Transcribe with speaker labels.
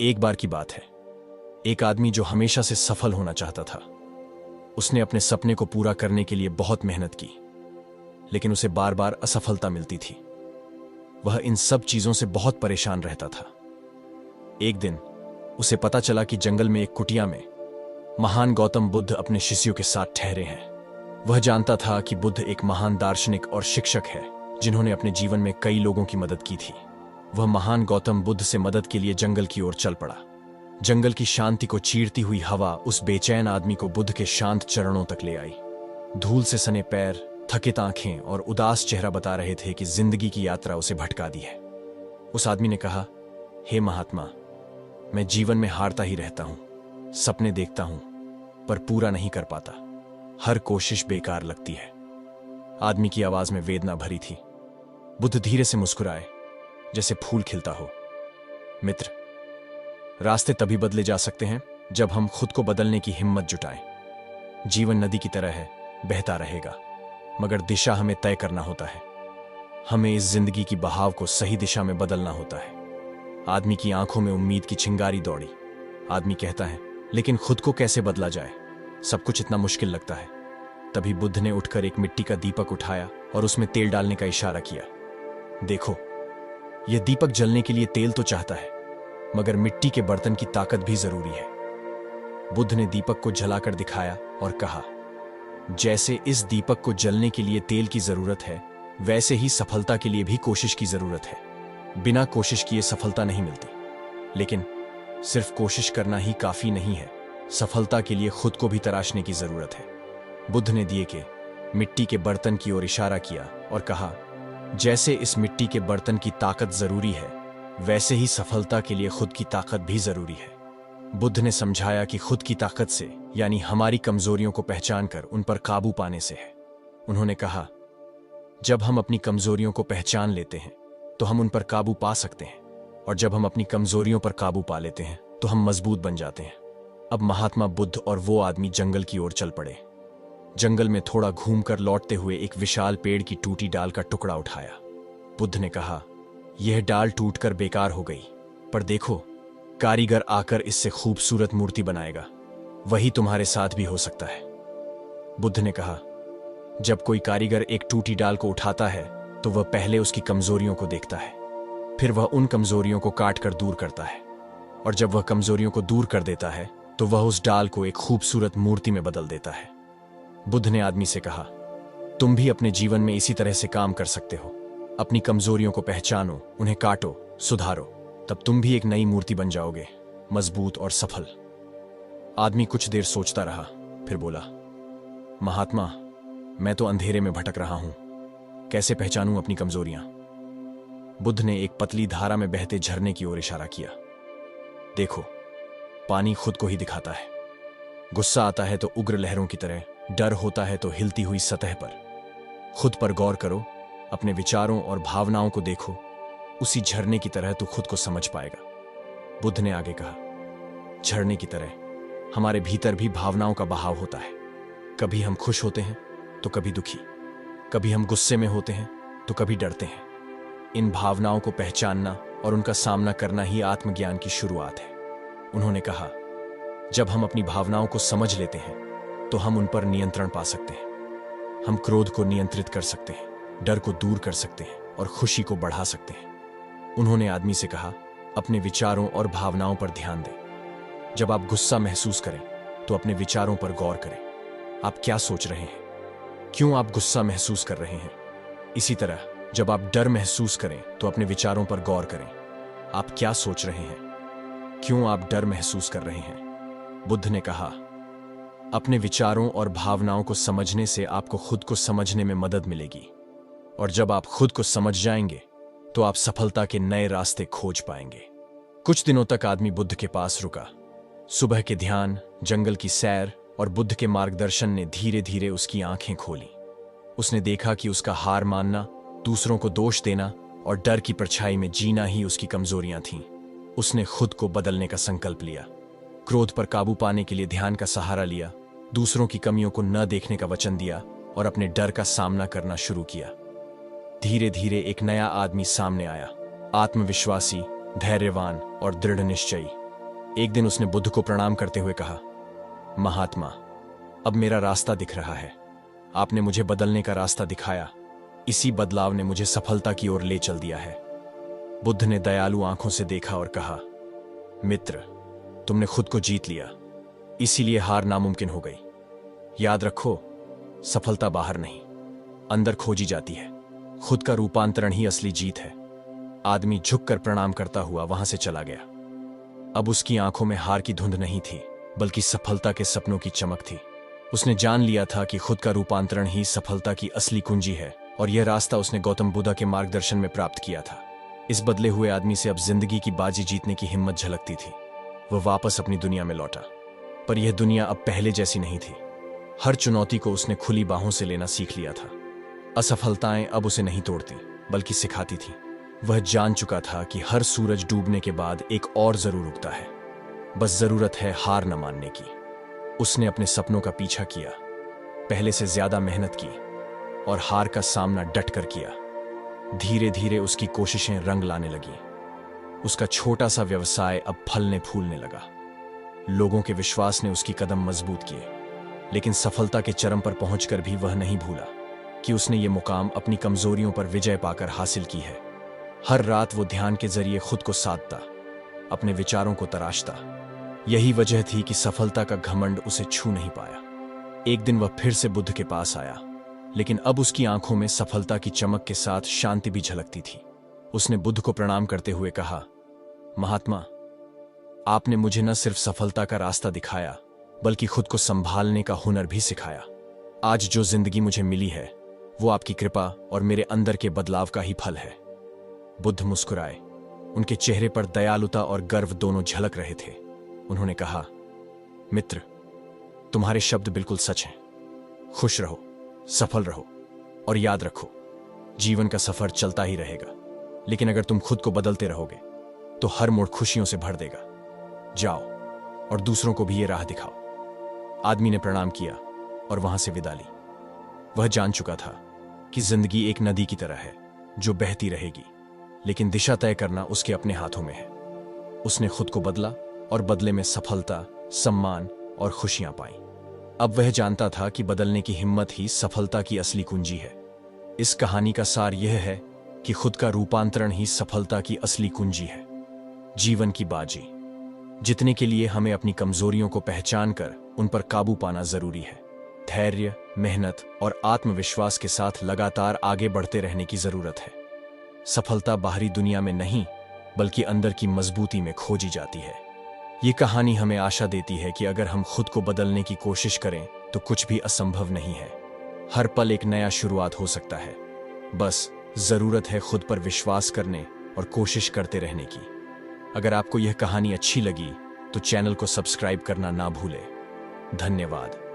Speaker 1: एक बार की बात है, एक आदमी जो हमेशा से सफल होना चाहता था। उसने अपने सपने को पूरा करने के लिए बहुत मेहनत की, लेकिन उसे बार बार असफलता मिलती थी। वह इन सब चीजों से बहुत परेशान रहता था। एक दिन उसे पता चला कि जंगल में एक कुटिया में महान गौतम बुद्ध अपने शिष्यों के साथ ठहरे हैं। वह जानता था कि बुद्ध एक महान दार्शनिक और शिक्षक है, जिन्होंने अपने जीवन में कई लोगों की मदद की थी। वह महान गौतम बुद्ध से मदद के लिए जंगल की ओर चल पड़ा। जंगल की शांति को चीरती हुई हवा उस बेचैन आदमी को बुद्ध के शांत चरणों तक ले आई। धूल से सने पैर, थकित आंखें और उदास चेहरा बता रहे थे कि जिंदगी की यात्रा उसे भटका दी है। उस आदमी ने कहा, हे महात्मा, मैं जीवन में हारता ही रहता हूं, सपने देखता हूं पर पूरा नहीं कर पाता। हर कोशिश बेकार लगती है। आदमी की आवाज में वेदना भरी थी। बुद्ध धीरे से मुस्कुराए, जैसे फूल खिलता हो। मित्र, रास्ते तभी बदले जा सकते हैं जब हम खुद को बदलने की हिम्मत जुटाएं। जीवन नदी की तरह है, बहता रहेगा, मगर दिशा हमें तय करना होता है। हमें इस जिंदगी की बहाव को सही दिशा में बदलना होता है। आदमी की आंखों में उम्मीद की चिंगारी दौड़ी। आदमी कहता है, लेकिन खुद को कैसे बदला जाए? सब कुछ इतना मुश्किल लगता है। तभी बुद्ध ने उठकर एक मिट्टी का दीपक उठाया और उसमें तेल डालने का इशारा किया। देखो, यह दीपक जलने के लिए तेल तो चाहता है, मगर मिट्टी के बर्तन की ताकत भी जरूरी है। बुद्ध ने दीपक को जलाकर दिखाया और कहा, जैसे इस दीपक को जलने के लिए तेल की जरूरत है, वैसे ही सफलता के लिए भी कोशिश की जरूरत है। बिना कोशिश किए सफलता नहीं मिलती, लेकिन सिर्फ कोशिश करना ही काफी नहीं है। सफलता के लिए खुद को भी तराशने की जरूरत है। बुद्ध ने दिए के मिट्टी के बर्तन की ओर इशारा किया और कहा, जैसे इस मिट्टी के बर्तन की ताकत जरूरी है, वैसे ही सफलता के लिए खुद की ताकत भी जरूरी है। बुद्ध ने समझाया कि खुद की ताकत से, यानी हमारी कमजोरियों को पहचान कर उन पर काबू पाने से है। उन्होंने कहा, जब हम अपनी कमजोरियों को पहचान लेते हैं तो हम उन पर काबू पा सकते हैं, और जब हम अपनी कमजोरियों पर काबू पा लेते हैं तो हम मजबूत बन जाते हैं। अब महात्मा बुद्ध और वो आदमी जंगल की ओर चल पड़े। जंगल में थोड़ा घूमकर लौटते हुए एक विशाल पेड़ की टूटी डाल का टुकड़ा उठाया। बुद्ध ने कहा, यह डाल टूटकर बेकार हो गई, पर देखो, कारीगर आकर इससे खूबसूरत मूर्ति बनाएगा। वही तुम्हारे साथ भी हो सकता है। बुद्ध ने कहा, जब कोई कारीगर एक टूटी डाल को उठाता है तो वह पहले उसकी कमजोरियों को देखता है, फिर वह उन कमजोरियों को काट कर दूर करता है, और जब वह कमजोरियों को दूर कर देता है तो वह उस डाल को एक खूबसूरत मूर्ति में बदल देता है। बुद्ध ने आदमी से कहा, तुम भी अपने जीवन में इसी तरह से काम कर सकते हो। अपनी कमजोरियों को पहचानो, उन्हें काटो, सुधारो, तब तुम भी एक नई मूर्ति बन जाओगे, मजबूत और सफल। आदमी कुछ देर सोचता रहा, फिर बोला, महात्मा, मैं तो अंधेरे में भटक रहा हूं, कैसे पहचानूं अपनी कमजोरियां? बुद्ध ने एक पतली धारा में बहते झरने की ओर इशारा किया। देखो, पानी खुद को ही दिखाता है। गुस्सा आता है तो उग्र लहरों की तरह, डर होता है तो हिलती हुई सतह पर। खुद पर गौर करो, अपने विचारों और भावनाओं को देखो, उसी झरने की तरह तू खुद को समझ पाएगा। बुद्ध ने आगे कहा, झरने की तरह हमारे भीतर भी भावनाओं का बहाव होता है। कभी हम खुश होते हैं तो कभी दुखी, कभी हम गुस्से में होते हैं तो कभी डरते हैं। इन भावनाओं को पहचानना और उनका सामना करना ही आत्मज्ञान की शुरुआत है। उन्होंने कहा, जब हम अपनी भावनाओं को समझ लेते हैं तो हम उन पर नियंत्रण पा सकते हैं। हम क्रोध को नियंत्रित कर सकते हैं, डर को दूर कर सकते हैं और खुशी को बढ़ा सकते हैं। उन्होंने आदमी से कहा, अपने विचारों और भावनाओं पर ध्यान दें। जब आप गुस्सा महसूस करें तो अपने विचारों पर गौर करें। आप क्या सोच रहे हैं? क्यों आप गुस्सा महसूस कर रहे हैं? इसी तरह जब आप डर महसूस करें तो अपने विचारों पर गौर करें। आप क्या सोच रहे हैं? क्यों आप डर महसूस कर रहे हैं? बुद्ध ने कहा, अपने विचारों और भावनाओं को समझने से आपको खुद को समझने में मदद मिलेगी, और जब आप खुद को समझ जाएंगे तो आप सफलता के नए रास्ते खोज पाएंगे। कुछ दिनों तक आदमी बुद्ध के पास रुका। सुबह के ध्यान, जंगल की सैर और बुद्ध के मार्गदर्शन ने धीरे धीरे उसकी आंखें खोली। उसने देखा कि उसका हार मानना, दूसरों को दोष देना और डर की परछाई में जीना ही उसकी कमजोरियां थीं। उसने खुद को बदलने का संकल्प लिया। क्रोध पर काबू पाने के लिए ध्यान का सहारा लिया, दूसरों की कमियों को न देखने का वचन दिया और अपने डर का सामना करना शुरू किया। धीरे धीरे एक नया आदमी सामने आया, आत्मविश्वासी, धैर्यवान और दृढ़ निश्चयी। एक दिन उसने बुद्ध को प्रणाम करते हुए कहा, महात्मा, अब मेरा रास्ता दिख रहा है। आपने मुझे बदलने का रास्ता दिखाया। इसी बदलाव ने मुझे सफलता की ओर ले चल दिया है। बुद्ध ने दयालु आंखों से देखा और कहा, मित्र, तुमने खुद को जीत लिया, इसीलिए हार नामुमकिन हो गई। याद रखो, सफलता बाहर नहीं, अंदर खोजी जाती है। खुद का रूपांतरण ही असली जीत है। आदमी झुककर प्रणाम करता हुआ वहां से चला गया। अब उसकी आंखों में हार की धुंध नहीं थी, बल्कि सफलता के सपनों की चमक थी। उसने जान लिया था कि खुद का रूपांतरण ही सफलता की असली कुंजी है, और यह रास्ता उसने गौतम बुद्ध के मार्गदर्शन में प्राप्त किया था। इस बदले हुए आदमी से अब जिंदगी की बाजी जीतने की हिम्मत झलकती थी। वह वापस अपनी दुनिया में लौटा, पर यह दुनिया अब पहले जैसी नहीं थी। हर चुनौती को उसने खुली बाहों से लेना सीख लिया था। असफलताएं अब उसे नहीं तोड़ती, बल्कि सिखाती थी। वह जान चुका था कि हर सूरज डूबने के बाद एक और जरूर उगता है। बस जरूरत है हार न मानने की। उसने अपने सपनों का पीछा किया, पहले से ज्यादा मेहनत की, और हार का सामना डट कर किया। धीरे धीरे उसकी कोशिशें रंग लाने लगी। उसका छोटा सा व्यवसाय अब फलने फूलने लगा। लोगों के विश्वास ने उसकी कदम मजबूत किए। लेकिन सफलता के चरम पर पहुंचकर भी वह नहीं भूला कि उसने ये मुकाम अपनी कमजोरियों पर विजय पाकर हासिल की है। हर रात वो ध्यान के जरिए खुद को साधता, अपने विचारों को तराशता। यही वजह थी कि सफलता का घमंड उसे छू नहीं पाया। एक दिन वह फिर से बुद्ध के पास आया, लेकिन अब उसकी आंखों में सफलता की चमक के साथ शांति भी झलकती थी। उसने बुद्ध को प्रणाम करते हुए कहा, महात्मा, आपने मुझे न सिर्फ सफलता का रास्ता दिखाया, बल्कि खुद को संभालने का हुनर भी सिखाया। आज जो जिंदगी मुझे मिली है, वो आपकी कृपा और मेरे अंदर के बदलाव का ही फल है। बुद्ध मुस्कुराए। उनके चेहरे पर दयालुता और गर्व दोनों झलक रहे थे। उन्होंने कहा, मित्र, तुम्हारे शब्द बिल्कुल सच हैं। खुश रहो, सफल रहो, और याद रखो, जीवन का सफर चलता ही रहेगा। लेकिन अगर तुम खुद को बदलते रहोगे, तो हर मोड़ खुशियों से भर देगा। जाओ और दूसरों को भी ये राह दिखाओ। आदमी ने प्रणाम किया और वहां से विदा ली। वह जान चुका था कि जिंदगी एक नदी की तरह है, जो बहती रहेगी, लेकिन दिशा तय करना उसके अपने हाथों में है। उसने खुद को बदला और बदले में सफलता, सम्मान और खुशियां पाई। अब वह जानता था कि बदलने की हिम्मत ही सफलता की असली कुंजी है। इस कहानी का सार यह है कि खुद का रूपांतरण ही सफलता की असली कुंजी है। जीवन की बाजी जीतने के लिए हमें अपनी कमजोरियों को पहचान कर उन पर काबू पाना जरूरी है। धैर्य, मेहनत और आत्मविश्वास के साथ लगातार आगे बढ़ते रहने की जरूरत है। सफलता बाहरी दुनिया में नहीं, बल्कि अंदर की मजबूती में खोजी जाती है। ये कहानी हमें आशा देती है कि अगर हम खुद को बदलने की कोशिश करें तो कुछ भी असंभव नहीं है। हर पल एक नया शुरुआत हो सकता है। बस जरूरत है खुद पर विश्वास करने और कोशिश करते रहने की। अगर आपको यह कहानी अच्छी लगी तो चैनल को सब्सक्राइब करना ना भूलें। धन्यवाद।